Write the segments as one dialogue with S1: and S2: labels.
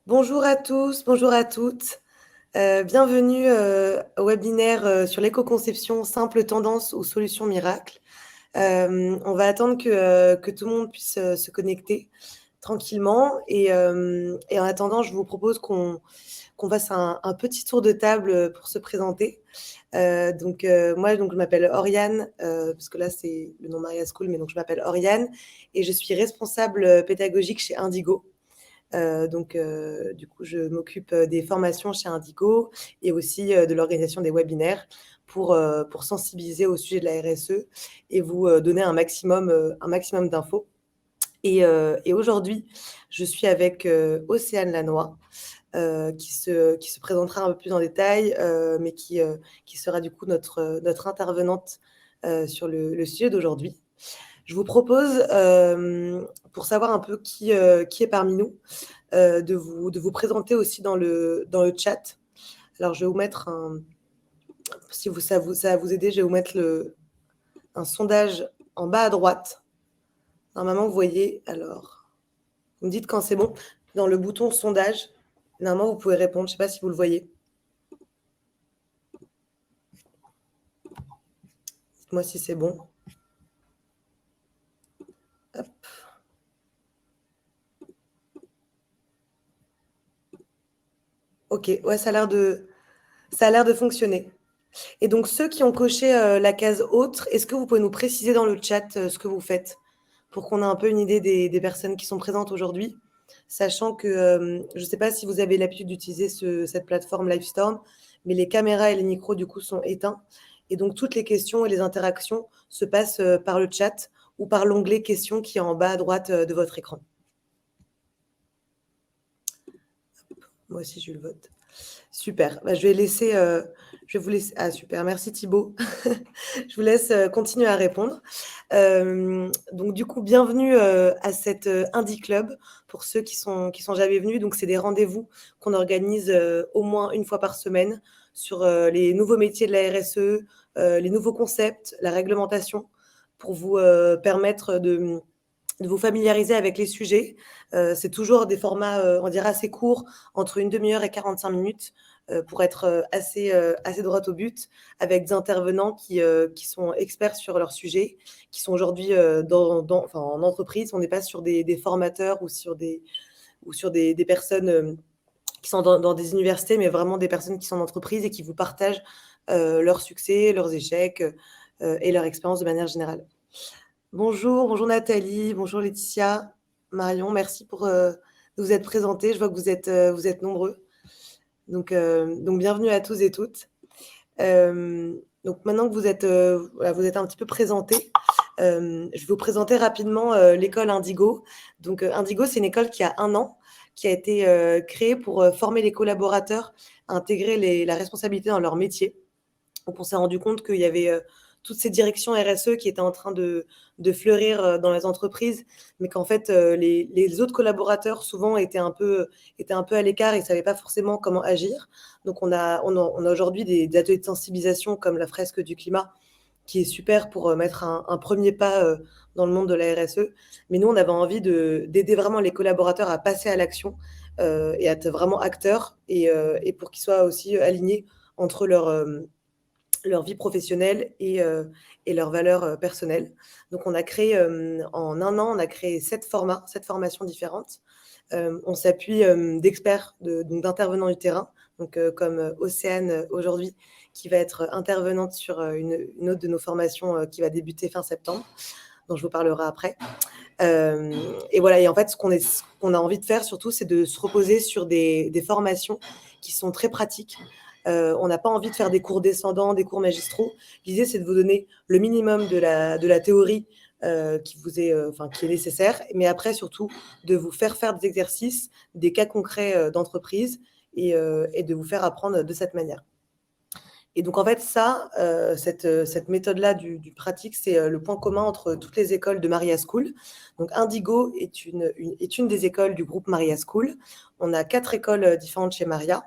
S1: Bonjour à tous, bonjour à toutes. Bienvenue, au webinaire, sur l'éco-conception simple tendance ou solutions miracles. On va attendre que tout le monde puisse, se connecter tranquillement et en attendant, je vous propose qu'on fasse un petit tour de table, pour se présenter. Moi, je m'appelle Oriane, parce que là, c'est le nom Maria School, mais donc je m'appelle Oriane et je suis responsable, pédagogique chez Indigo. Du coup, je m'occupe des formations chez Indigo et aussi de l'organisation des webinaires pour sensibiliser au sujet de la RSE et vous donner un maximum d'infos. Et aujourd'hui, je suis avec Océane Lannoy, qui se présentera un peu plus en détail, mais qui sera du coup notre intervenante sur le sujet d'aujourd'hui. Je vous propose, pour savoir un peu qui est parmi nous, de vous présenter aussi dans le chat. Alors, je vais vous mettre si ça va vous aider, je vais vous mettre un sondage en bas à droite. Normalement, vous voyez, alors, vous me dites quand c'est bon, dans le bouton sondage, normalement, vous pouvez répondre. Je ne sais pas si vous le voyez. Dites-moi si c'est bon. Hop. Ok, ouais, ça a l'air de fonctionner. Et donc, ceux qui ont coché la case autre, est-ce que vous pouvez nous préciser dans le chat ce que vous faites pour qu'on ait un peu une idée des personnes qui sont présentes aujourd'hui, sachant que je ne sais pas si vous avez l'habitude d'utiliser cette plateforme Livestorm, mais les caméras et les micros du coup sont éteints. Et donc, toutes les questions et les interactions se passent par le chat ou par l'onglet questions qui est en bas à droite de votre écran. Moi aussi, j'ai eu le vote. Super. Bah, je vais vous laisser. Ah, super. Merci Thibaut. Je vous laisse continuer à répondre. Donc, du coup, bienvenue à cet Indie Club pour ceux qui sont jamais venus. Donc, c'est des rendez-vous qu'on organise au moins une fois par semaine sur les nouveaux métiers de la RSE, les nouveaux concepts, la réglementation, pour vous permettre de vous familiariser avec les sujets. C'est toujours des formats, on dirait assez courts, entre une demi-heure et 45 minutes, pour être assez droit au but, avec des intervenants qui sont experts sur leur sujet, qui sont aujourd'hui en entreprise. On n'est pas sur des formateurs ou sur des personnes qui sont dans des universités, mais vraiment des personnes qui sont en entreprise et qui vous partagent leurs succès, leurs échecs et leur expérience de manière générale. Bonjour, bonjour Nathalie, bonjour Laetitia, Marion, merci de vous être présentés. Je vois que vous êtes nombreux. Donc bienvenue à tous et toutes. Donc maintenant que voilà, vous êtes un petit peu présentés, je vais vous présenter rapidement l'école Indigo. Donc Indigo, c'est une école qui a 1 an, qui a été créée pour former les collaborateurs à intégrer la responsabilité dans leur métier. Donc on s'est rendu compte qu'il y avait toutes ces directions RSE qui étaient en train de fleurir dans les entreprises, mais qu'en fait les autres collaborateurs souvent étaient un peu à l'écart et ne savaient pas forcément comment agir. Donc on a aujourd'hui des ateliers de sensibilisation comme la fresque du climat, qui est super pour mettre un premier pas dans le monde de la RSE. Mais nous, on avait envie d'aider vraiment les collaborateurs à passer à l'action et à être vraiment acteurs et pour qu'ils soient aussi alignés entre leur vie professionnelle et leurs valeurs personnelles. Donc, on a créé en 1 an, on a créé 7 formations différentes. On s'appuie d'experts, donc d'intervenants du terrain, donc comme Océane aujourd'hui, qui va être intervenante sur une autre de nos formations qui va débuter fin septembre, dont je vous parlerai après. Et voilà, et en fait, ce qu'on a envie de faire surtout, c'est de se reposer sur des formations qui sont très pratiques. On n'a pas envie de faire des cours descendants, des cours magistraux. L'idée, c'est de vous donner le minimum de la théorie qui est nécessaire, mais après, surtout, de vous faire des exercices, des cas concrets d'entreprise et de vous faire apprendre de cette manière. Et donc, en fait, cette méthode-là du pratique, c'est le point commun entre toutes les écoles de Maria School. Donc, Indigo est une des écoles du groupe Maria School. On a 4 écoles différentes chez Maria.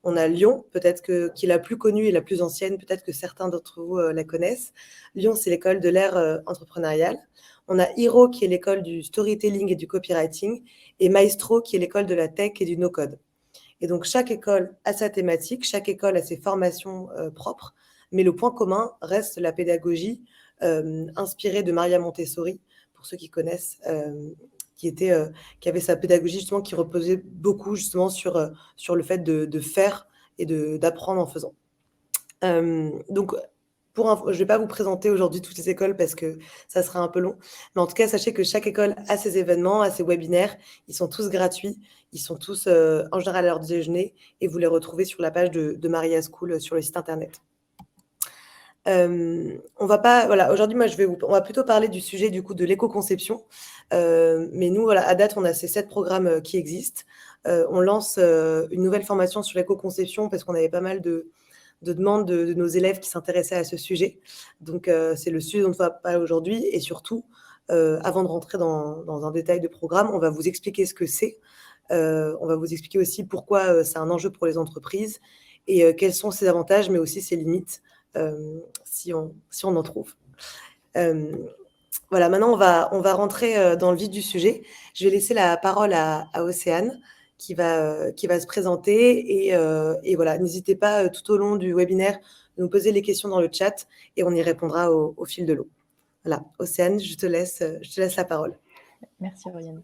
S1: On a Lyon, qui est la plus connue et la plus ancienne, peut-être que certains d'entre vous la connaissent. Lyon, c'est l'école de l'ère entrepreneuriale. On a Hiro, qui est l'école du storytelling et du copywriting, et Maestro, qui est l'école de la tech et du no-code. Et donc, chaque école a sa thématique, chaque école a ses formations propres, mais le point commun reste la pédagogie inspirée de Maria Montessori, pour ceux qui connaissent, qui avait sa pédagogie justement qui reposait beaucoup justement sur le fait de faire et d'apprendre en faisant. Donc, je ne vais pas vous présenter aujourd'hui toutes les écoles parce que ça sera un peu long. Mais en tout cas, sachez que chaque école a ses événements, a ses webinaires. Ils sont tous gratuits. Ils sont tous en général à l'heure du déjeuner. Et vous les retrouvez sur la page de Maria School sur le site internet. On va pas, voilà, aujourd'hui, moi, on va plutôt parler du sujet du coup de l'éco-conception. Mais nous, voilà, à date, on a ces 7 programmes qui existent. On lance une nouvelle formation sur l'éco-conception parce qu'on avait pas mal de demandes de nos élèves qui s'intéressaient à ce sujet. Donc, c'est le sujet dont on va parler aujourd'hui. Et surtout, avant de rentrer dans un détail de programme, on va vous expliquer ce que c'est. On va vous expliquer aussi pourquoi c'est un enjeu pour les entreprises et quels sont ses avantages, mais aussi ses limites, si on en trouve. Voilà, maintenant, on va rentrer dans le vif du sujet. Je vais laisser la parole à Océane qui va se présenter. Et voilà, n'hésitez pas tout au long du webinaire de nous poser les questions dans le chat et on y répondra au fil de l'eau. Voilà, Océane, je te laisse la parole.
S2: Merci, Oriane.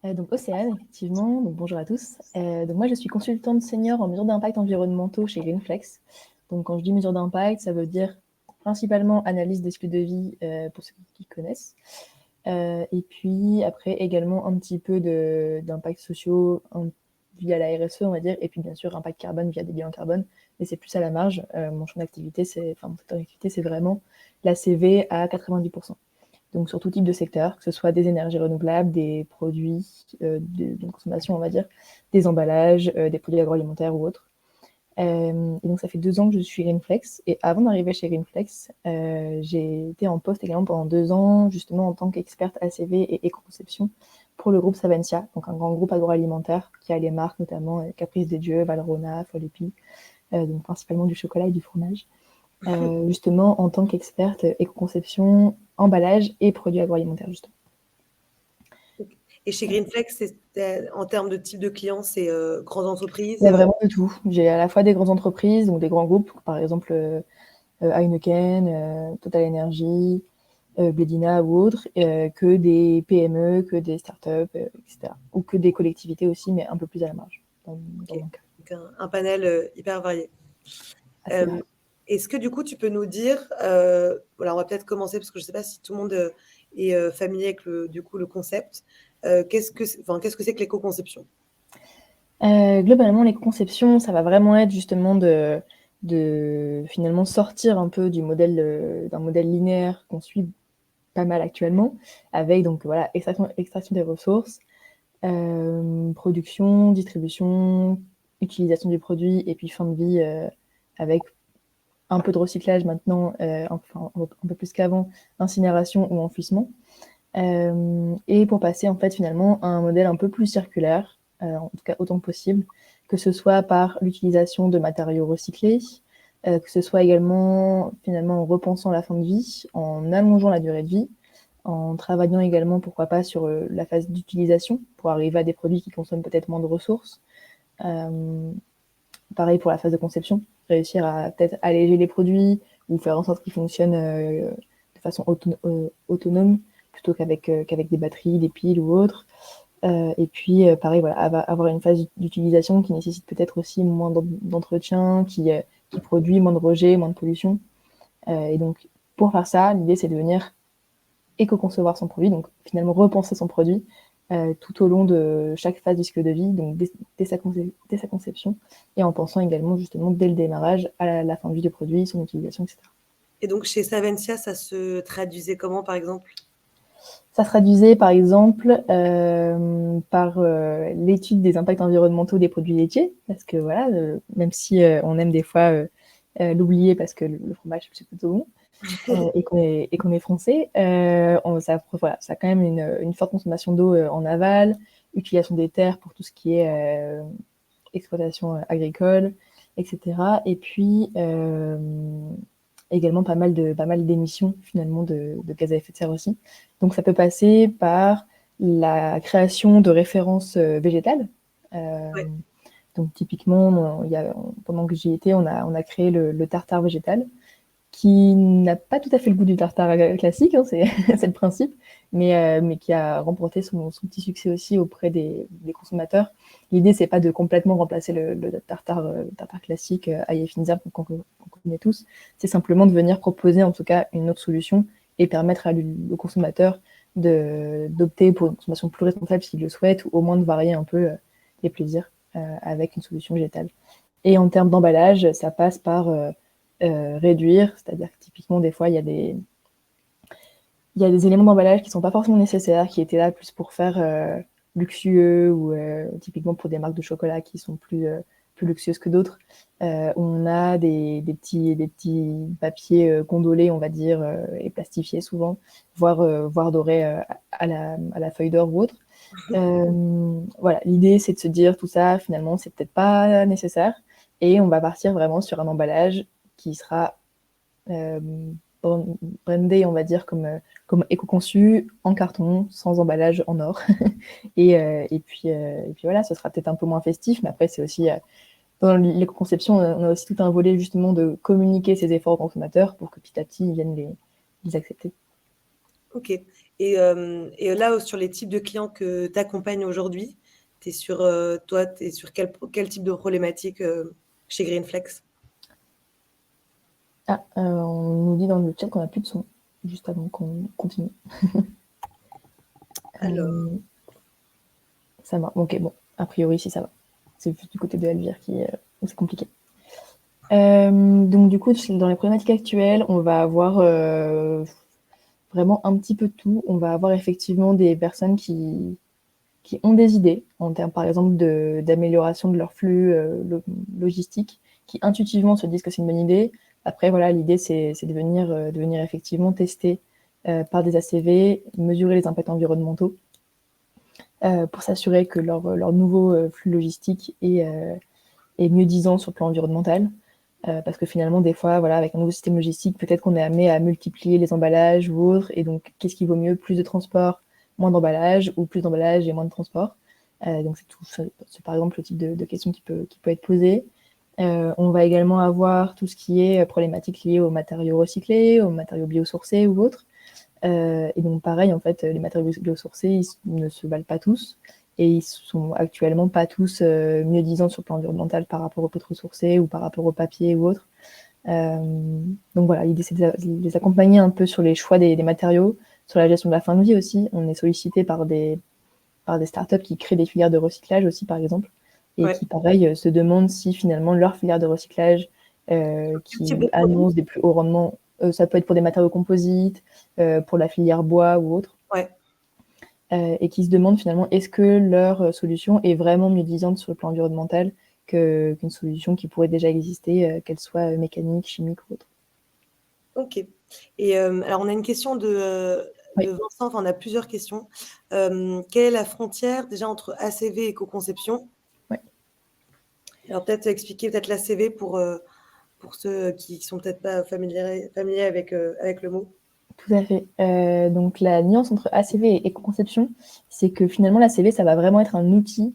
S2: Donc, Océane, effectivement, donc bonjour à tous. Donc moi, je suis consultante senior en mesures d'impact environnementaux chez Greenflex. Donc, quand je dis mesures d'impact, ça veut dire principalement analyse des cycles de vie pour ceux qui connaissent. Et puis, après, également un petit peu d'impact sociaux via la RSE, on va dire, et puis bien sûr, impact carbone via des bilans carbone. Mais c'est plus à la marge. Mon champ d'activité, mon secteur d'activité, c'est vraiment la CV à 90%. Donc sur tout type de secteur, que ce soit des énergies renouvelables, des produits de consommation, on va dire, des emballages, des produits agroalimentaires ou autres. Et donc ça fait 2 ans que je suis chez Greenflex. Et avant d'arriver chez Greenflex, j'ai été en poste également pendant 2 ans, justement en tant qu'experte ACV et éco-conception pour le groupe Savencia, donc un grand groupe agroalimentaire qui a les marques notamment Caprice des Dieux, Valrhona, Folle et Pie, donc principalement du chocolat et du fromage. Justement en tant qu'experte éco-conception, emballage et produits agroalimentaires, justement.
S1: Et chez Greenflex, en termes de type de clients, c'est grandes entreprises?
S2: Il y a vraiment de tout. J'ai à la fois des grandes entreprises, donc des grands groupes, par exemple Heineken, Total Energy, Blédina ou autres, que des PME, que des startups, etc. Ou que des collectivités aussi, mais un peu plus à la marge, dans mon cas.
S1: Donc un panel hyper varié. Est-ce que du coup, tu peux nous dire, voilà, on va peut-être commencer parce que je ne sais pas si tout le monde est familier avec le concept. Qu'est-ce que c'est que l'éco-conception?
S2: Globalement, l'éco-conception, ça va vraiment être justement de finalement sortir un peu d'un modèle linéaire qu'on suit pas mal actuellement, avec donc voilà extraction des ressources, production, distribution, utilisation du produit et puis fin de vie avec un peu de recyclage maintenant, enfin un peu plus qu'avant, incinération ou enfouissement. Et pour passer en fait finalement à un modèle un peu plus circulaire, en tout cas autant que possible, que ce soit par l'utilisation de matériaux recyclés, que ce soit également finalement en repensant la fin de vie, en allongeant la durée de vie, en travaillant également pourquoi pas sur la phase d'utilisation pour arriver à des produits qui consomment peut-être moins de ressources. Pareil pour la phase de conception, réussir à peut-être alléger les produits ou faire en sorte qu'ils fonctionnent de façon autonome plutôt qu'avec des batteries, des piles ou autres. Et puis, pareil, voilà, avoir une phase d'utilisation qui nécessite peut-être aussi moins d'entretien, qui produit moins de rejets, moins de pollution. Et donc, pour faire ça, l'idée, c'est de venir éco-concevoir son produit, donc finalement repenser son produit tout au long de chaque phase du cycle de vie, donc dès sa conception, et en pensant également justement dès le démarrage à la fin de vie du produit, son utilisation, etc.
S1: Et donc chez Savencia, ça se traduisait comment par exemple?
S2: Ça se traduisait par exemple par l'étude des impacts environnementaux des produits laitiers, parce que voilà, même si on aime des fois l'oublier parce que le fromage c'est plutôt bon, et qu'on est français, ça a quand même une forte consommation d'eau en aval, utilisation des terres pour tout ce qui est exploitation agricole, etc. Et puis également pas mal d'émissions finalement de gaz à effet de serre aussi. Donc ça peut passer par la création de références végétales. Donc typiquement, pendant que j'y étais, on a créé le tartare végétal, qui n'a pas tout à fait le goût du tartare classique, hein, c'est le principe, mais qui a remporté son petit succès aussi auprès des consommateurs. L'idée, c'est pas de complètement remplacer le tartare classique ail et fines herbes qu'on connaît tous, c'est simplement de venir proposer en tout cas une autre solution et permettre au consommateur d'opter pour une consommation plus responsable s'il le souhaite, ou au moins de varier un peu les plaisirs avec une solution végétale. Et en termes d'emballage, ça passe par réduire, c'est-à-dire que typiquement, des fois, il y a des éléments d'emballage qui ne sont pas forcément nécessaires, qui étaient là plus pour faire luxueux, ou typiquement pour des marques de chocolat qui sont plus luxueuses que d'autres. On a des petits papiers gondolés, on va dire, et plastifiés souvent, voire dorés à la feuille d'or ou autre. Voilà, l'idée, c'est de se dire tout ça, finalement, c'est peut-être pas nécessaire, et on va partir vraiment sur un emballage qui sera brandé, on va dire, comme éco-conçu, en carton, sans emballage en or. et puis voilà, ce sera peut-être un peu moins festif, mais après, c'est aussi, dans l'éco-conception, on a aussi tout un volet justement de communiquer ces efforts aux consommateurs pour que petit à petit, ils viennent les accepter.
S1: Ok. Et là, sur les types de clients que tu accompagnes aujourd'hui, tu es sur quel type de problématique chez Greenflex?
S2: On nous dit dans le chat qu'on n'a plus de son, juste avant qu'on continue.
S1: Alors,
S2: ça marche. Ok, bon, a priori, si ça va. C'est juste du côté de Elvire où c'est compliqué. Donc du coup, dans les problématiques actuelles, on va avoir vraiment un petit peu de tout. On va avoir effectivement des personnes qui ont des idées en termes, par exemple, d'amélioration de leur flux logistique, qui intuitivement se disent que c'est une bonne idée. Après, voilà, l'idée, c'est de venir effectivement tester par des ACV, mesurer les impacts environnementaux pour s'assurer que leur nouveau flux logistique est mieux-disant sur le plan environnemental. Parce que finalement, des fois, voilà, avec un nouveau système logistique, peut-être qu'on est amené à multiplier les emballages ou autres. Et donc, qu'est-ce qui vaut mieux? Plus de transport, moins d'emballage, ou plus d'emballage et moins de transport? Donc, c'est par exemple le type de question qui peut être posée. On va également avoir tout ce qui est problématique liée aux matériaux recyclés, aux matériaux biosourcés ou autres. Et donc, pareil, en fait, les matériaux biosourcés, ils ne se valent pas tous. Et ils sont actuellement pas tous mieux-disants sur le plan environnemental par rapport aux pétrole sourcés ou par rapport au papier ou autre. Donc voilà, l'idée, c'est de les accompagner un peu sur les choix des matériaux, sur la gestion de la fin de vie aussi. On est sollicité par des startups qui créent des filières de recyclage aussi, par exemple, et qui, pareil, se demandent si finalement leur filière de recyclage qui annonce des plus hauts rendements, ça peut être pour des matériaux composites, pour la filière bois ou autre.
S1: Ouais.
S2: Et qui se demandent finalement est-ce que leur solution est vraiment mieux-disante sur le plan environnemental qu'une solution qui pourrait déjà exister, qu'elle soit mécanique, chimique ou autre.
S1: Ok. Et alors, on a une question de Vincent, enfin, on a plusieurs questions. Quelle est la frontière déjà entre ACV et éco-conception? Alors, peut-être expliquer l'ACV pour ceux qui ne sont peut-être pas familiers avec le mot.
S2: Tout à fait. Donc la nuance entre ACV et éco-conception, c'est que finalement l'ACV, ça va vraiment être un outil,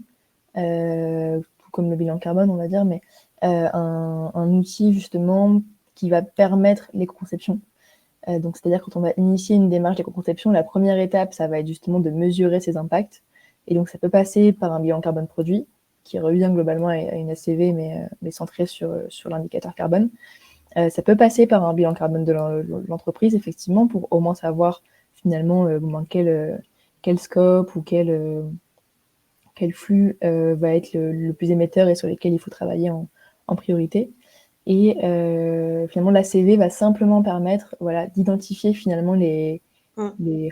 S2: tout comme le bilan carbone, on va dire, mais un outil justement qui va permettre l'éco-conception. Donc c'est-à-dire quand on va initier une démarche d'éco-conception, la première étape, ça va être justement de mesurer ses impacts. Et donc ça peut passer par un bilan carbone produit, qui revient globalement à une ACV, mais centré sur l'indicateur carbone. Ça peut passer par un bilan carbone de l'entreprise, effectivement, pour au moins savoir finalement quel scope ou quel flux va être le plus émetteur et sur lesquels il faut travailler en priorité. Et finalement, l'ACV va simplement permettre d'identifier finalement les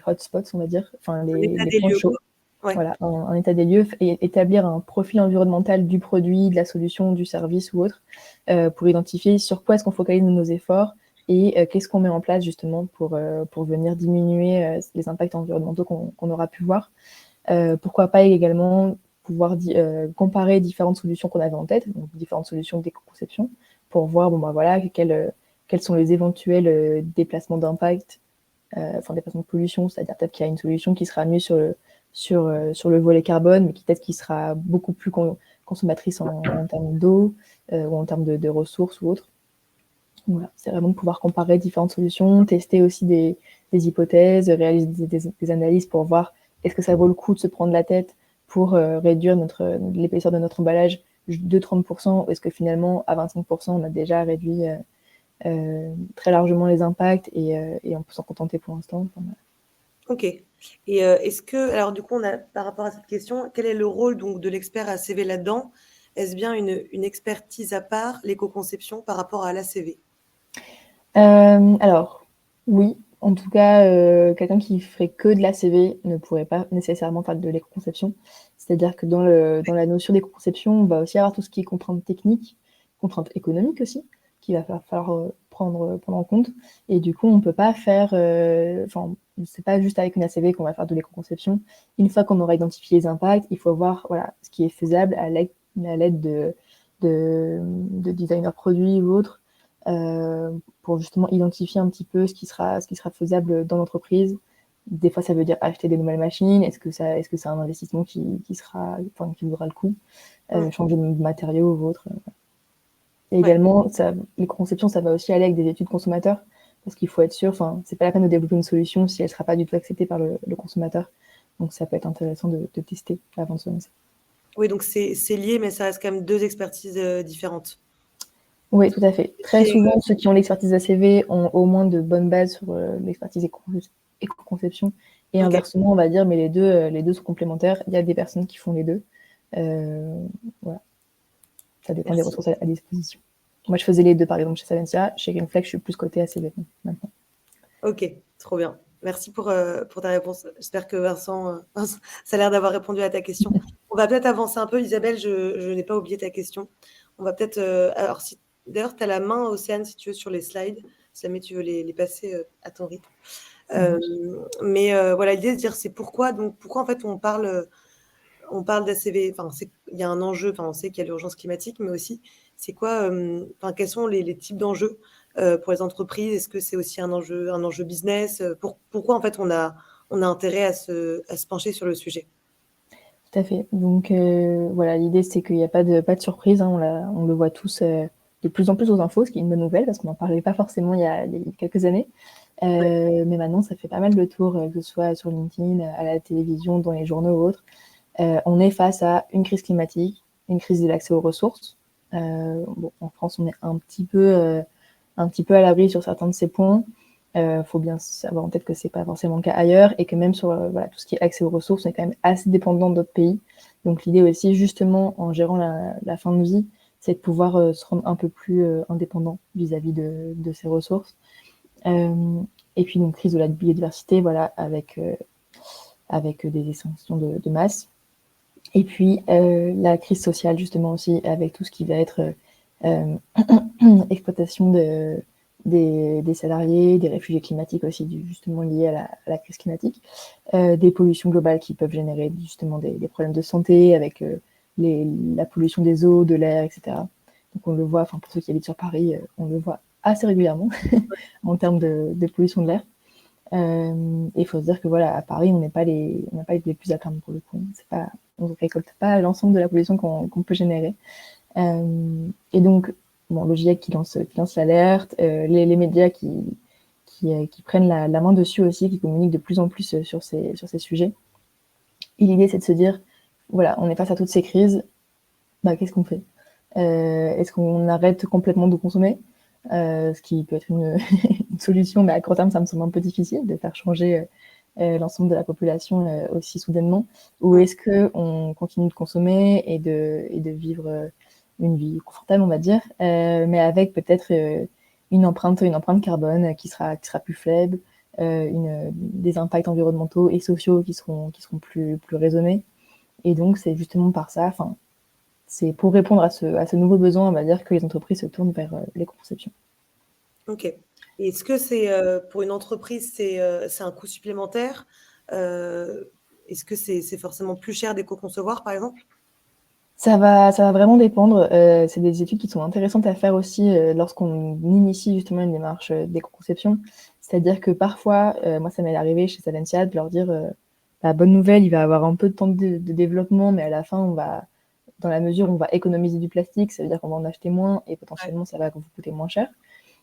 S2: hotspots, on va dire, enfin les points chauds. Voilà, un état des lieux et établir un profil environnemental du produit, de la solution, du service ou autre, pour identifier sur quoi est-ce qu'on focalise nos efforts et qu'est-ce qu'on met en place justement pour venir diminuer les impacts environnementaux qu'on aura pu voir. Pourquoi pas également pouvoir comparer différentes solutions qu'on avait en tête, donc différentes solutions d'éco-conception, pour voir quels sont les éventuels déplacements d'impact, déplacements de pollution, c'est-à-dire peut-être qu'il y a une solution qui sera mieux sur le volet carbone, mais peut-être qui sera beaucoup plus consommatrices en termes d'eau ou en termes de ressources ou autres. Voilà, c'est vraiment de pouvoir comparer différentes solutions, tester aussi des hypothèses, réaliser des analyses pour voir est-ce que ça vaut le coup de se prendre la tête pour réduire l'épaisseur de notre emballage de 30%, ou est-ce que finalement, à 25%, on a déjà réduit très largement les impacts et on peut s'en contenter pour l'instant. Enfin, voilà.
S1: Ok. Et est-ce que, alors du coup, par rapport à cette question, quel est le rôle donc de l'expert ACV là-dedans? Est-ce bien une expertise à part, l'éco-conception, par rapport à l'ACV?
S2: Alors, oui. En tout cas, quelqu'un qui ferait que de l'ACV ne pourrait pas nécessairement faire de l'éco-conception. C'est-à-dire que dans la notion d'éco-conception, on va aussi avoir tout ce qui est contraintes techniques, contraintes économiques aussi, qu'il va falloir prendre en compte. Et du coup, on ne peut pas faire... c'est pas juste avec une ACV qu'on va faire de l'éco-conception. Une fois qu'on aura identifié les impacts, il faut voir voilà, ce qui est faisable à l'aide de designers produits ou autres, pour justement identifier un petit peu ce qui sera faisable dans l'entreprise. Des fois, ça veut dire acheter des nouvelles machines. Est-ce que c'est un investissement qui vaudra le coup, changer de matériaux ou autre. Et également, l'éco-conception, ça va aussi aller avec des études consommateurs, parce qu'il faut être sûr, c'est pas la peine de développer une solution si elle sera pas du tout acceptée par le consommateur. Donc, ça peut être intéressant de tester avant de se lancer.
S1: Oui, donc c'est lié, mais ça reste quand même deux expertises différentes.
S2: Oui, tout à fait. Très souvent, ceux qui ont l'expertise ACV ont au moins de bonnes bases sur l'expertise éco-conception. Et inversement, on va dire, mais les deux sont complémentaires. Il y a des personnes qui font les deux. Voilà. Ça dépend des ressources à disposition. Moi, je faisais les deux, par exemple, chez Salentia. Chez Greenflex, je suis plus côté ACV maintenant.
S1: Ok, trop bien. Merci pour ta réponse. J'espère que Vincent, ça a l'air d'avoir répondu à ta question. On va peut-être avancer un peu. Isabelle, je n'ai pas oublié ta question. On va peut-être... alors, d'ailleurs, tu as la main, Océane, si tu veux, sur les slides. Si jamais tu veux les passer à ton rythme. Mais voilà, l'idée de dire, c'est pourquoi en fait on parle d'ACV. Il y a un enjeu, on sait qu'il y a l'urgence climatique, mais aussi, c'est quoi, quels sont les types d'enjeux pour les entreprises? Est-ce que c'est aussi un enjeu business? Pourquoi en fait on a intérêt à se pencher sur le sujet?
S2: Tout à fait. Donc voilà, l'idée c'est qu'il n'y a pas de surprise, hein, on le voit tous de plus en plus aux infos, ce qui est une bonne nouvelle parce qu'on n'en parlait pas forcément il y a quelques années. Mais maintenant, ça fait pas mal de tours, que ce soit sur LinkedIn, à la télévision, dans les journaux ou autres. On est face à une crise climatique, une crise de l'accès aux ressources. En France, on est un petit peu à l'abri sur certains de ces points. Faut bien savoir en tête que c'est pas forcément le cas ailleurs et que même sur tout ce qui est accès aux ressources, on est quand même assez dépendant d'autres pays. Donc l'idée aussi, justement, en gérant la fin de vie, c'est de pouvoir se rendre un peu plus indépendant vis-à-vis de ces ressources. Et puis donc crise de la biodiversité, voilà, avec des extinctions de masse. Et puis la crise sociale, justement aussi, avec tout ce qui va être exploitation des salariés, des réfugiés climatiques aussi, justement liés à la crise climatique, des pollutions globales qui peuvent générer justement des problèmes de santé avec la pollution des eaux, de l'air, etc. Donc on le voit, pour ceux qui habitent sur Paris, on le voit assez régulièrement en termes de pollution de l'air. Et il faut se dire que voilà, à Paris, on n'a pas les plus à plaindre pour le coup. On ne récolte pas l'ensemble de la pollution qu'on peut générer. Et donc, le GIEC qui lance l'alerte, les médias qui prennent la main dessus aussi, qui communiquent de plus en plus sur ces sujets. Et l'idée, c'est de se dire, voilà, on est face à toutes ces crises, qu'est-ce qu'on fait? Est-ce qu'on arrête complètement de consommer? Ce qui peut être une solution, mais à court terme, ça me semble un peu difficile de faire changer l'ensemble de la population aussi soudainement. Ou est-ce qu'on continue de consommer et de vivre une vie confortable, on va dire, mais avec peut-être une empreinte carbone qui sera plus faible, des impacts environnementaux et sociaux qui seront plus raisonnés. Et donc, c'est justement par ça, c'est pour répondre à ce nouveau besoin, on va dire, que les entreprises se tournent vers l'éco-conception.
S1: Ok. Et est-ce que c'est pour une entreprise, c'est un coût supplémentaire? Est-ce que c'est forcément plus cher d'éco-concevoir, par exemple?
S2: Ça va vraiment dépendre. C'est des études qui sont intéressantes à faire aussi lorsqu'on initie justement une démarche d'éco-conception. C'est-à-dire que parfois, moi ça m'est arrivé chez Salentia de leur dire bonne nouvelle, il va avoir un peu de temps de développement, mais à la fin, dans la mesure où on va économiser du plastique, ça veut dire qu'on va en acheter moins et potentiellement ça va vous coûter moins cher.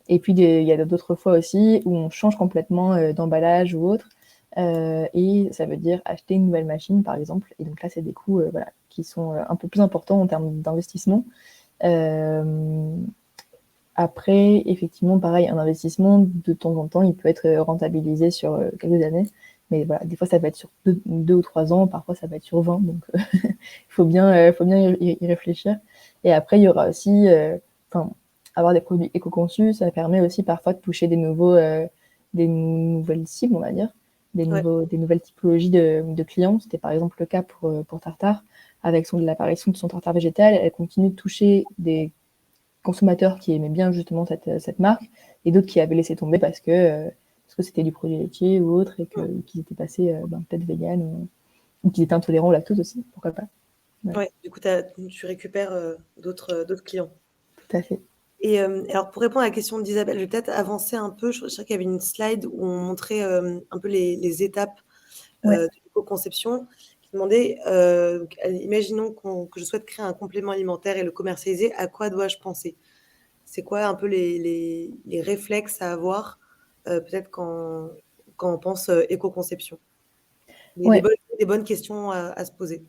S2: Et puis il y a d'autres fois aussi où on change complètement d'emballage ou autre. Et ça veut dire acheter une nouvelle machine, par exemple. Et donc là, c'est des coûts voilà, qui sont un peu plus importants en termes d'investissement. Après, effectivement, pareil, un investissement, de temps en temps, il peut être rentabilisé sur quelques années. Mais voilà, des fois, ça va être sur 2 ou 3 ans, parfois, ça va être sur 20. Donc, il faut bien y réfléchir. Et après, il y aura aussi, avoir des produits éco-conçus, ça permet aussi parfois de toucher des nouvelles cibles, on va dire, des nouvelles typologies de clients. C'était par exemple le cas pour Tartare. Avec l'apparition de son tartare végétal, elle continue de toucher des consommateurs qui aimaient bien justement cette marque et d'autres qui avaient laissé tomber parce que c'était du produit laitier ou autre et qu'ils étaient passés peut-être vegan ou qu'ils étaient intolérants au lactose aussi, pourquoi pas.
S1: Ouais. Ouais, du coup, tu récupères d'autres clients.
S2: Tout à fait.
S1: Et alors, pour répondre à la question d'Isabelle, je vais peut-être avancer un peu. Je sais qu'il y avait une slide où on montrait un peu les étapes de l'éco-conception qui demandait, imaginons que je souhaite créer un complément alimentaire et le commercialiser, à quoi dois-je penser? C'est quoi un peu les réflexes à avoir peut-être quand on pense éco-conception? Des bonnes questions à se poser.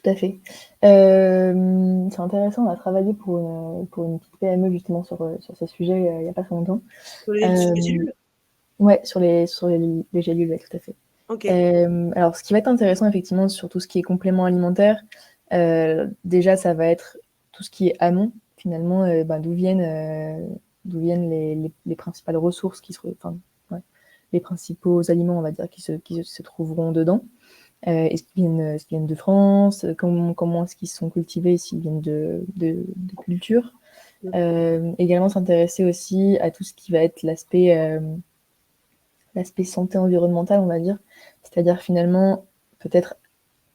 S2: Tout à fait. C'est intéressant, on a travaillé pour une petite PME justement sur ce sujet il n'y a pas très longtemps.
S1: Sur les gélules?
S2: Ouais, sur les gélules, ouais, tout à fait.
S1: Ok.
S2: Alors, ce qui va être intéressant, effectivement, sur tout ce qui est complément alimentaire, déjà, ça va être tout ce qui est amont, finalement, d'où viennent les principales ressources les principaux aliments, on va dire, qui se trouveront dedans. Est-ce qu'ils viennent de France? Comment est-ce qu'ils sont cultivés? S'ils viennent de culture? Également s'intéresser aussi à tout ce qui va être l'aspect santé environnementale, on va dire. C'est-à-dire finalement, peut-être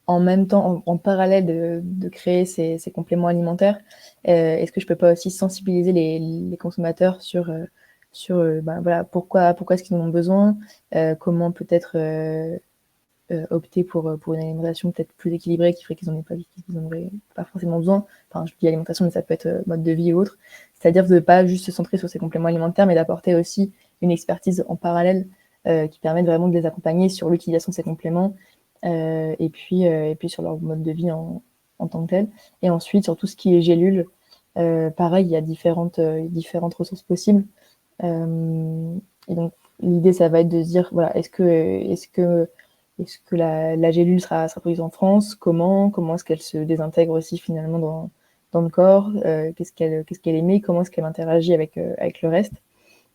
S2: en même temps, en parallèle de créer ces compléments alimentaires, est-ce que je peux pas aussi sensibiliser les consommateurs sur voilà, pourquoi est-ce qu'ils en ont besoin, comment peut-être opter pour une alimentation peut-être plus équilibrée qui ferait qu'ils n'en auraient pas forcément besoin. Enfin, je dis alimentation, mais ça peut être mode de vie ou autre. C'est-à-dire de ne pas juste se centrer sur ces compléments alimentaires, mais d'apporter aussi une expertise en parallèle qui permette vraiment de les accompagner sur l'utilisation de ces compléments et puis sur leur mode de vie en tant que tel. Et ensuite, sur tout ce qui est gélules, pareil, il y a différentes ressources possibles. Et donc, l'idée, ça va être de se dire, voilà, est-ce que la gélule sera produite en France? Comment est-ce qu'elle se désintègre aussi finalement dans le corps? Qu'est-ce qu'elle émet? Comment est-ce qu'elle interagit avec le reste?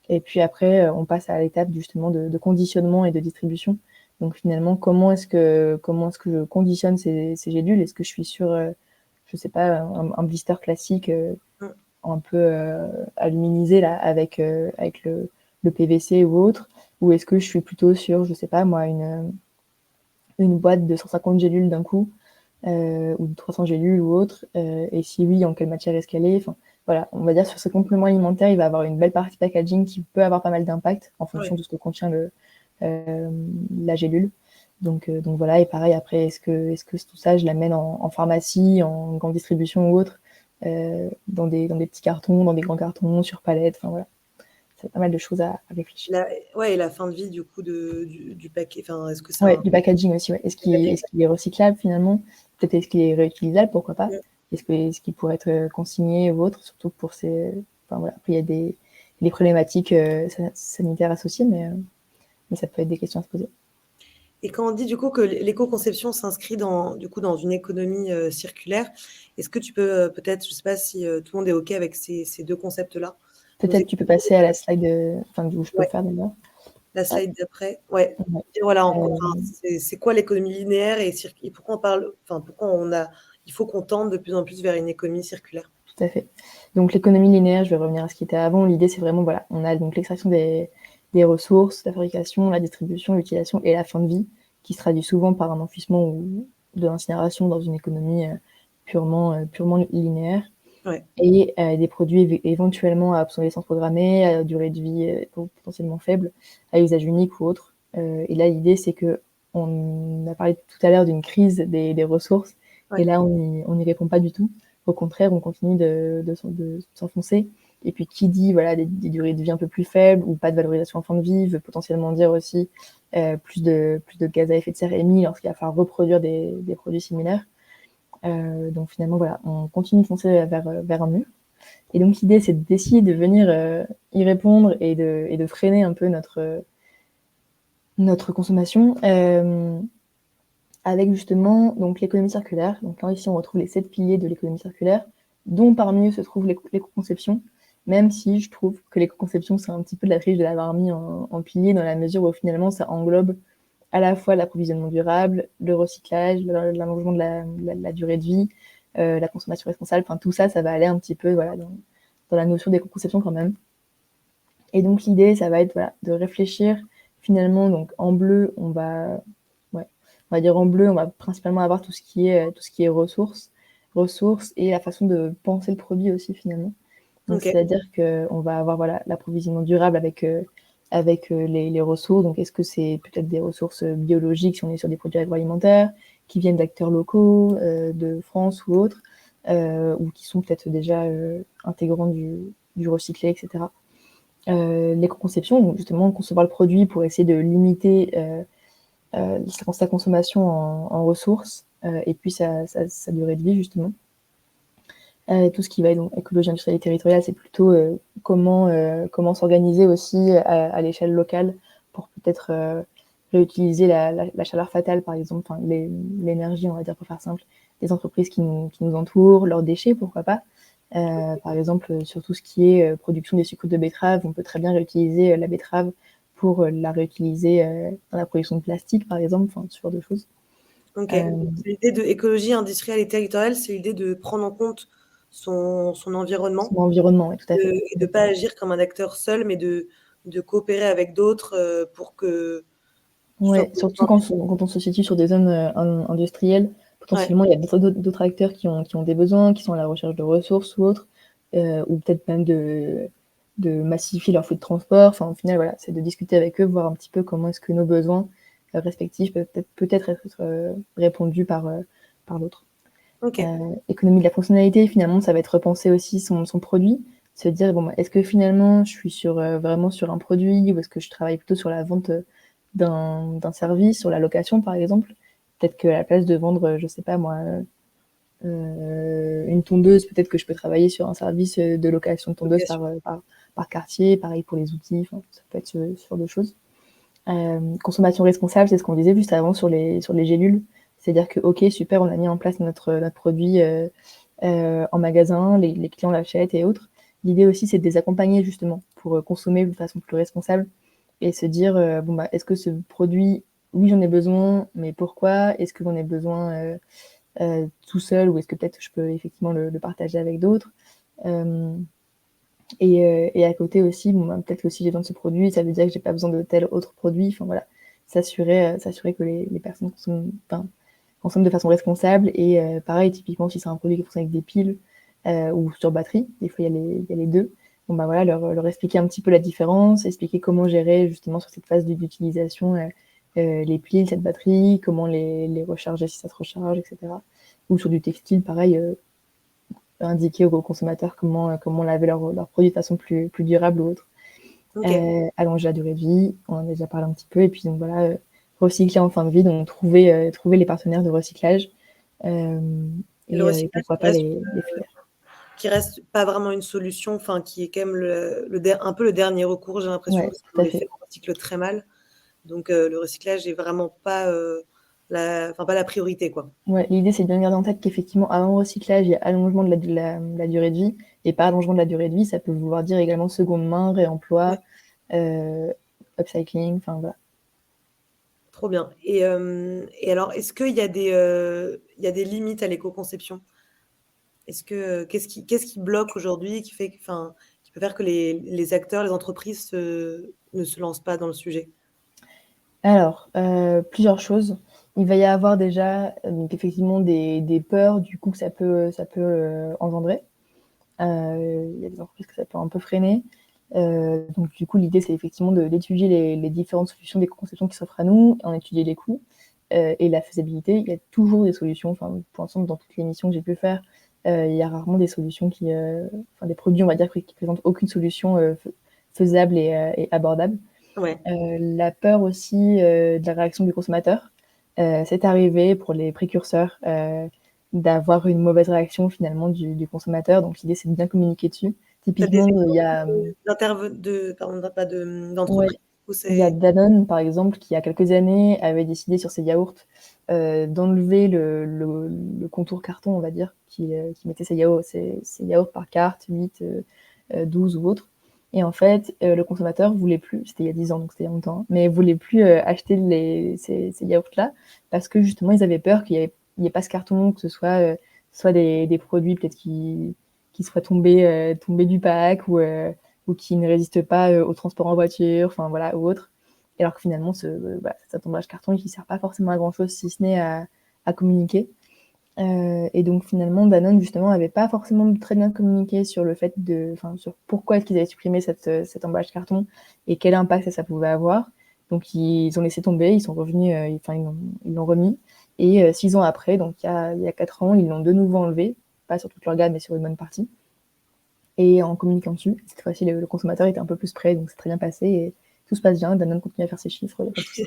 S2: Et puis après, on passe à l'étape justement de conditionnement et de distribution. Donc finalement, comment est-ce que je conditionne ces gélules? Est-ce que je suis sur, je sais pas, un blister classique un peu aluminisé là, avec le PVC ou autre? Ou est-ce que je suis plutôt sur, je sais pas moi, une boîte de 150 gélules d'un coup, ou de 300 gélules ou autre, et si oui, en quelle matière est-ce qu'elle est? Enfin, voilà, on va dire sur ce complément alimentaire, il va avoir une belle partie packaging qui peut avoir pas mal d'impact en fonction de ce que contient la gélule. Donc voilà, et pareil, après, est-ce que tout ça, je l'amène en pharmacie, en grande distribution ou autre, dans des petits cartons, dans des grands cartons, sur palette, enfin voilà. C'est pas mal de choses à réfléchir.
S1: Et la fin de vie du coup du paquet. Enfin, est-ce que
S2: Ouais, du packaging aussi. Ouais. Est-ce qu'il est recyclable finalement? Peut-être est-ce qu'il est réutilisable, pourquoi pas? Est-ce qu'il pourrait être consigné ou autre? Surtout pour ces. Enfin voilà. Après, il y a des problématiques sanitaires associées, mais ça peut être des questions à se poser.
S1: Et quand on dit du coup que l'éco-conception s'inscrit dans une économie circulaire, est-ce que tu peux peut-être, je ne sais pas si tout le monde est OK avec ces deux concepts-là.
S2: Peut-être tu peux passer à la slide, où je peux le faire d'ailleurs.
S1: La slide d'après, ouais. Et voilà, c'est quoi l'économie linéaire et pourquoi on parle, enfin il faut qu'on tende de plus en plus vers une économie circulaire.
S2: Tout à fait. Donc l'économie linéaire, je vais revenir à ce qui était avant. L'idée, c'est vraiment, voilà, on a donc l'extraction des ressources, la fabrication, la distribution, l'utilisation et la fin de vie, qui se traduit souvent par un enfouissement ou de l'incinération dans une économie purement linéaire.
S1: Ouais.
S2: Et des produits éventuellement à obsolescence programmée, à durée de vie potentiellement faible, à usage unique ou autre. Et là, l'idée, c'est que on a parlé tout à l'heure d'une crise des ressources Et
S1: Ouais.
S2: là, on n'y répond pas du tout. Au contraire, on continue de s'enfoncer. Et puis, qui dit voilà, des durées de vie un peu plus faibles ou pas de valorisation en fin de vie veut potentiellement dire aussi plus de gaz à effet de serre émis lorsqu'il va falloir reproduire des produits similaires. Donc finalement, voilà, on continue de foncer vers un mur. Et donc l'idée, c'est d'essayer de venir y répondre et de freiner un peu notre consommation avec justement donc l'économie circulaire. Donc là, ici, on retrouve les 7 piliers de l'économie circulaire, dont parmi eux se trouve l'éco-conception, même si je trouve que l'éco-conception, c'est un petit peu de la triche de l'avoir mis en pilier, dans la mesure où finalement, ça englobe à la fois l'approvisionnement durable, le recyclage, l'allongement de la durée de vie, la consommation responsable, enfin tout ça, ça va aller un petit peu voilà, dans la notion d'éco-conception quand même. Et donc l'idée, ça va être voilà, de réfléchir finalement, donc en bleu, on va dire en bleu, on va principalement avoir tout ce qui est ressources et la façon de penser le produit aussi finalement. Donc
S1: Ok.
S2: c'est-à-dire qu'on va avoir voilà, l'approvisionnement durable avec les ressources. Donc est-ce que c'est peut-être des ressources biologiques si on est sur des produits agroalimentaires, qui viennent d'acteurs locaux, de France ou autres, ou qui sont peut-être déjà intégrants du recyclé, etc. L'éco-conception, donc justement concevoir le produit pour essayer de limiter sa consommation en ressources et puis sa durée de vie justement. Tout ce qui va être donc, écologie industrielle et territoriale, c'est plutôt comment s'organiser aussi à l'échelle locale pour peut-être réutiliser la chaleur fatale, par exemple, enfin, l'énergie, on va dire pour faire simple, des entreprises qui nous entourent, leurs déchets, pourquoi pas. Par exemple, sur tout ce qui est production des sucres de betterave, on peut très bien réutiliser la betterave pour la réutiliser dans la production de plastique, par exemple, enfin, ce genre de choses.
S1: Ok.
S2: Euh,
S1: L'idée de écologie industrielle et territoriale, c'est l'idée de prendre en compte son
S2: son
S1: environnement
S2: environnement, oui, tout à fait.
S1: et de ne pas agir comme un acteur seul, mais de coopérer avec d'autres pour que tout
S2: Ouais,
S1: simplement.
S2: surtout quand on se situe sur des zones industrielles,
S1: Ouais,
S2: potentiellement il y a d'autres acteurs qui ont des besoins, qui sont à la recherche de ressources ou autres, ou peut-être même de massifier leur flux de transport. Enfin, au final, voilà, c'est de discuter avec eux, voir un petit peu comment est-ce que nos besoins respectifs peuvent peut-être être répondus par l'autre.
S1: ok.
S2: Économie de la fonctionnalité, finalement, ça va être repenser aussi son produit, se dire, bon, bah, est-ce que finalement je suis vraiment sur un produit ou est-ce que je travaille plutôt sur la vente d'un service, sur la location par exemple. Peut-être qu'à la place de vendre, je sais pas moi, une tondeuse, peut-être que je peux travailler sur un service de location de tondeuse
S1: Location.
S2: par quartier, pareil pour les outils, enfin, ça peut être ce genre de choses. Consommation responsable, c'est ce qu'on disait juste avant sur les gélules. C'est-à-dire que, ok, super, on a mis en place notre produit en magasin, les clients l'achètent et autres. L'idée aussi, c'est de les accompagner justement pour consommer de façon plus responsable et se dire, bon, bah, est-ce que ce produit, oui, j'en ai besoin, mais pourquoi? Est-ce que j'en ai besoin tout seul ou est-ce que peut-être je peux effectivement le partager avec d'autres? Et à côté aussi, bon, bah, peut-être que si j'ai besoin de ce produit, ça veut dire que j'ai pas besoin de tel autre produit. Enfin voilà, s'assurer que les personnes consomment de façon responsable. Et pareil, typiquement, si c'est un produit qui fonctionne avec des piles ou sur batterie, des fois il y a les deux. Bon bah voilà, leur expliquer un petit peu la différence, expliquer comment gérer justement sur cette phase d'utilisation les piles, cette batterie, comment les recharger si ça se recharge, etc. Ou sur du textile, pareil, indiquer aux consommateurs comment laver leurs produits de façon plus durable ou autre.
S1: Ok.
S2: Allonger la durée de vie, on en a déjà parlé un petit peu, et puis donc voilà, recycler en fin de vie, donc trouver les partenaires de recyclage euh,
S1: Et le
S2: et
S1: recyclage
S2: pourquoi pas les filières.
S1: qui reste pas vraiment une solution, enfin qui est quand même un peu le dernier recours, j'ai l'impression,
S2: Ouais,
S1: parce
S2: tout
S1: qu'en
S2: à
S1: effet,
S2: fait.
S1: on recycle très mal. Donc le recyclage est vraiment pas pas la priorité, quoi.
S2: Ouais, l'idée c'est de bien garder en tête qu'effectivement, avant recyclage, il y a allongement de la durée de vie, et pas allongement de la durée de vie, ça peut vouloir dire également seconde main,
S1: Ouais,
S2: réemploi, euh, upcycling, enfin voilà.
S1: trop bien. Et alors, est-ce qu'il y a il y a des limites à l'éco-conception? Est-ce que qu'est-ce qui bloque aujourd'hui, qui fait, enfin, qui peut faire que les acteurs, les entreprises ne se lancent pas dans le sujet?
S2: Alors, plusieurs choses. Il va y avoir déjà, donc effectivement des peurs du coup que ça peut engendrer. Il y a des entreprises que ça peut un peu freiner. Donc du coup, l'idée, c'est effectivement d'étudier les différentes solutions d'éco-conception qui s'offrent à nous, et en étudier les coûts. et la faisabilité, il y a toujours des solutions. Enfin, pour l'instant, dans toutes les missions que j'ai pu faire, il y a rarement des solutions des produits, on va dire, qui présentent aucune solution faisable et abordable.
S1: Ouais.
S2: La peur aussi de la réaction du consommateur. C'est arrivé pour les précurseurs d'avoir une mauvaise réaction finalement du consommateur. Donc l'idée, c'est de bien communiquer dessus.
S1: T'as des
S2: Typiquement, il y
S1: exemples
S2: a
S1: pas
S2: ouais,
S1: d'entreprise où
S2: il y a
S1: c'est...
S2: Danone, par exemple, qui il y a quelques années avait décidé sur ses yaourts d'enlever le contour carton, on va dire, qui mettait ses yaourts par carte, 8, 12 ou autre. Et en fait, le consommateur voulait plus, c'était il y a 10 ans, donc c'était il y a longtemps, hein, mais voulait plus acheter ces yaourts-là parce que justement, ils avaient peur qu'il n'y ait pas ce carton, que ce soit des produits peut-être qui soient tombés du pack ou qui ne résistent pas au transport en voiture, enfin voilà, ou autre. Et alors que finalement, cet emballage carton, qui ne sert pas forcément à grand-chose, si ce n'est à communiquer. Et donc finalement, Danone, justement, n'avait pas forcément très bien communiqué sur le fait sur pourquoi est-ce qu'ils avaient supprimé cet emballage carton et quel impact ça pouvait avoir. Donc ils ont laissé tomber, ils sont revenus, ils l'ont remis. Et 6 ans après, donc il y a 4 ans, ils l'ont de nouveau enlevé, pas sur toute leur gamme, mais sur une bonne partie. Et en communiquant dessus, cette fois-ci, le consommateur était un peu plus près, donc c'est très bien passé et tout se passe bien. Danone continue à faire ses chiffres, il n'y a pas de souci.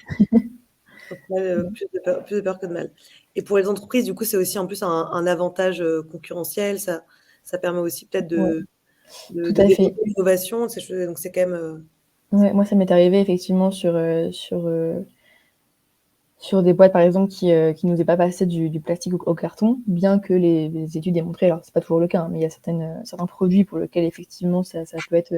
S1: Au final, plus de peur que de mal. Et pour les entreprises, du coup, c'est aussi en plus un avantage concurrentiel. Ça permet aussi peut-être
S2: Ouais,
S1: de
S2: tout à fait.
S1: développer l'innovation. Donc c'est quand même...
S2: Ouais, moi, ça m'est arrivé effectivement sur des boîtes, par exemple, qui nous aient pas passé du plastique au carton, bien que les études aient montré, alors c'est pas toujours le cas, hein, mais il y a certains produits pour lesquels effectivement ça peut être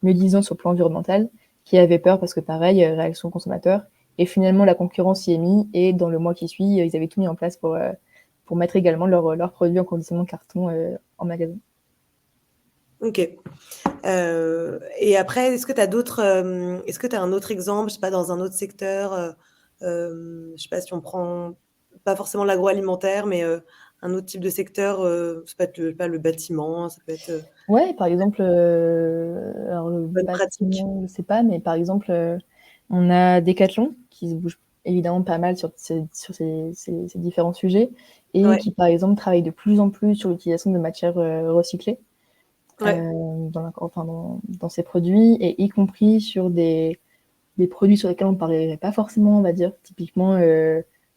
S2: mieux disant sur le plan environnemental, qui avaient peur parce que pareil, réaction consommateur. Et finalement, la concurrence s'y est mise et dans le mois qui suit, ils avaient tout mis en place pour mettre également leurs produits en conditionnement carton en magasin.
S1: Ok. Et après, est-ce que tu as est-ce que tu as un autre exemple, je sais pas, dans un autre secteur, je sais pas si on prend pas forcément l'agroalimentaire, mais un autre type de secteur, ça peut être pas le bâtiment, ça peut être
S2: Ouais, par exemple, alors le
S1: bonne pratique.
S2: bâtiment, je sais pas, mais par exemple, on a Decathlon qui se bouge évidemment pas mal sur ces différents sujets et
S1: Ouais,
S2: qui, par exemple, travaille de plus en plus sur l'utilisation de matières recyclées
S1: ouais,
S2: dans ses produits et y compris sur des produits sur lesquels on ne parlerait pas forcément, on va dire, typiquement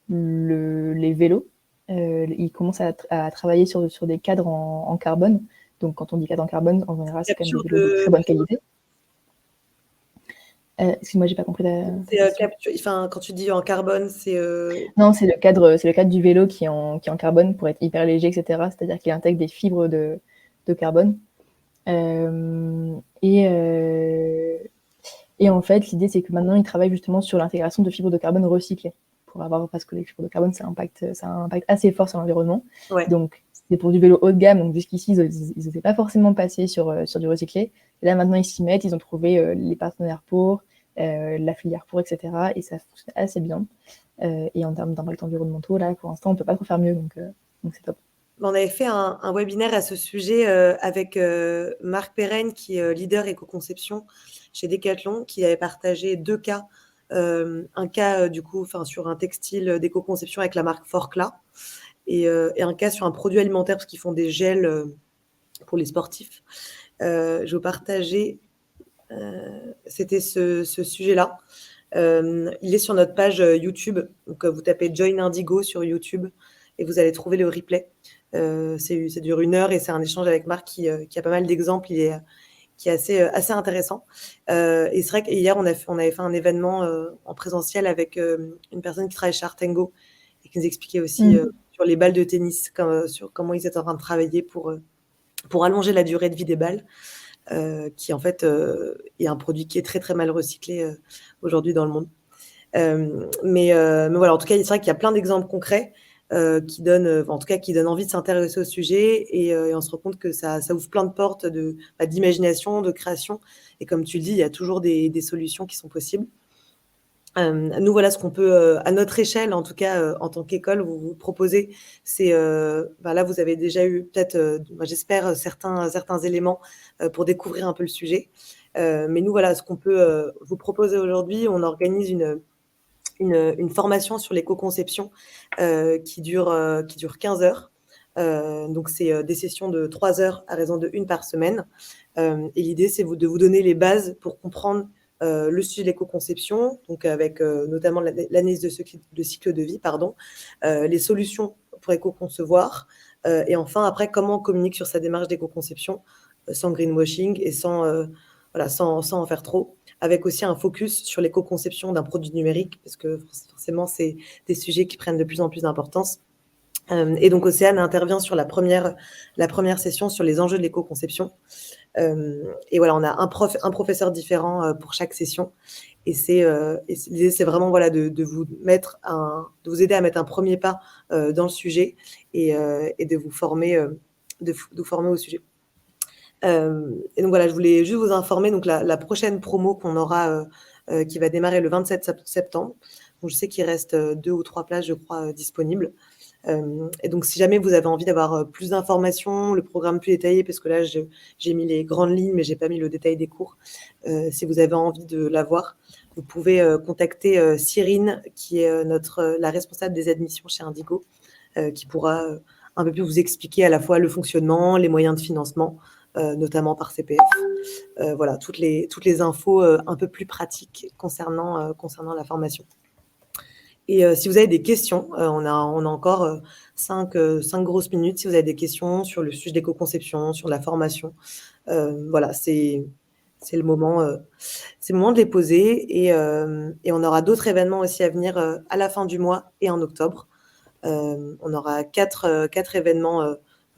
S2: les vélos. Ils commencent à travailler sur des cadres en carbone. Donc, quand on dit cadre en carbone, en général, c'est quand même des
S1: capture
S2: vélos de très
S1: de...
S2: bonne qualité. Excuse-moi, j'ai pas compris ta
S1: C'est
S2: question.
S1: enfin, quand tu dis en carbone, c'est...
S2: Non, c'est le cadre du vélo qui est en carbone pour être hyper léger, etc. C'est-à-dire qu'il intègre des fibres de carbone. Et en fait, l'idée, c'est que maintenant, ils travaillent justement sur l'intégration de fibres de carbone recyclées parce que les fibres de carbone, ça a un impact assez fort sur l'environnement.
S1: Ouais.
S2: Donc, c'est pour du vélo haut de gamme. Donc, jusqu'ici, ils n'étaient pas forcément passés sur du recyclé. Et là, maintenant, ils s'y mettent. Ils ont trouvé les partenaires la filière etc. Et ça fonctionne assez bien. Et en termes d'impact environnementaux, là, pour l'instant, on ne peut pas trop faire mieux. Donc c'est top.
S1: On avait fait un webinaire à ce sujet avec Marc Perrenne, qui est leader éco-conception chez Decathlon, qui avait partagé 2 cas. Un cas, du coup, sur un textile d'éco-conception avec la marque Forclaz et un cas sur un produit alimentaire, parce qu'ils font des gels pour les sportifs. Je vais vous partager, c'était ce sujet-là. Il est sur notre page YouTube. Donc, vous tapez Join Indigo sur YouTube et vous allez trouver le replay. Ça dure 1 heure et c'est un échange avec Marc qui a pas mal d'exemples. Qui est assez intéressant. Et c'est vrai qu'hier, on avait fait un événement en présentiel avec une personne qui travaille chez Artengo et qui nous expliquait aussi sur les balles de tennis, sur comment ils étaient en train de travailler pour allonger la durée de vie des balles, qui en fait est un produit qui est très très mal recyclé aujourd'hui dans le monde. Mais voilà, en tout cas, c'est vrai qu'il y a plein d'exemples concrets qui donnent envie de s'intéresser au sujet et on se rend compte que ça ouvre plein de portes d'imagination, de création. Et comme tu le dis, il y a toujours des solutions qui sont possibles. Nous, voilà ce qu'on peut, à notre échelle, en tout cas, en tant qu'école, vous proposer. C'est, là, vous avez déjà eu peut-être, j'espère, certains éléments pour découvrir un peu le sujet. Mais nous, voilà ce qu'on peut vous proposer aujourd'hui. On organise une formation sur l'éco-conception qui dure 15 heures. Donc, c'est des sessions de 3 heures à raison de 1 par semaine. Et l'idée, c'est de vous donner les bases pour comprendre le sujet de l'éco-conception, donc avec notamment l'analyse de cycle de vie, les solutions pour éco-concevoir, et enfin, après, comment on communique sur sa démarche d'éco-conception sans greenwashing et sans en faire trop, avec aussi un focus sur l'éco-conception d'un produit numérique, parce que forcément, c'est des sujets qui prennent de plus en plus d'importance. Et donc, Océane intervient sur la première session sur les enjeux de l'éco-conception. Et voilà, on a un professeur différent pour chaque session. Et l'idée, c'est vraiment de vous aider à mettre un premier pas dans le sujet et de vous former au sujet. Et donc voilà, je voulais juste vous informer, donc la prochaine promo qu'on aura, qui va démarrer le 27 septembre. Donc je sais qu'il reste 2 ou 3 places, je crois, disponibles. Et donc si jamais vous avez envie d'avoir plus d'informations, le programme plus détaillé, parce que là j'ai mis les grandes lignes, mais j'ai pas mis le détail des cours. Si vous avez envie de l'avoir, vous pouvez contacter Cyrine, qui est la responsable des admissions chez Indigo, qui pourra un peu plus vous expliquer à la fois le fonctionnement, les moyens de financement, notamment par CPF. Voilà, toutes les infos un peu plus pratiques concernant la formation. Et si vous avez des questions, on a encore 5 grosses minutes. Si vous avez des questions sur le sujet d'éco-conception, sur la formation, voilà, c'est le moment de les poser. Et on aura d'autres événements aussi à venir à la fin du mois et en octobre. On aura 4 événements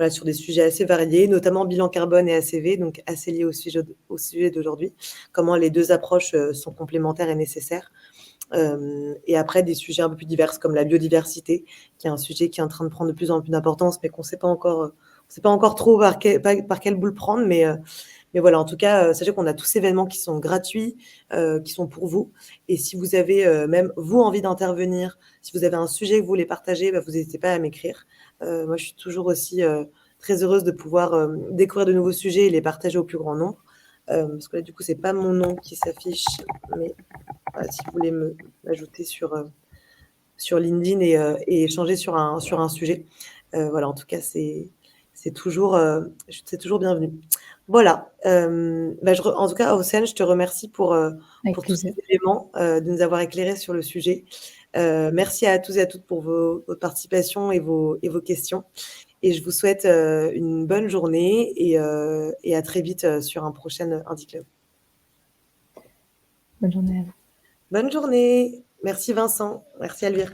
S1: sur des sujets assez variés, notamment bilan carbone et ACV, donc assez liés au sujet d'aujourd'hui, comment les 2 approches sont complémentaires et nécessaires. Et après, des sujets un peu plus divers, comme la biodiversité, qui est un sujet qui est en train de prendre de plus en plus d'importance, mais qu'on ne sait pas encore trop par quel bout le prendre. Mais voilà, en tout cas, sachez qu'on a tous ces événements qui sont gratuits, qui sont pour vous. Et si vous avez même, vous, envie d'intervenir, si vous avez un sujet que vous voulez partager, vous n'hésitez pas à m'écrire. Moi, je suis toujours aussi très heureuse de pouvoir découvrir de nouveaux sujets et les partager au plus grand nombre. Parce que là, du coup, ce n'est pas mon nom qui s'affiche, mais si vous voulez m'ajouter sur LinkedIn et échanger sur un sujet. Voilà, en tout cas, c'est toujours bienvenu. Voilà. En tout cas, Océane, je te remercie pour tous ces éléments, de nous avoir éclairés sur le sujet. Merci à tous et à toutes pour votre participation et vos questions. Et je vous souhaite une bonne journée et à très vite sur un prochain Indiclub.
S2: Bonne journée à vous.
S1: Bonne journée. Merci Vincent. Merci Elvire.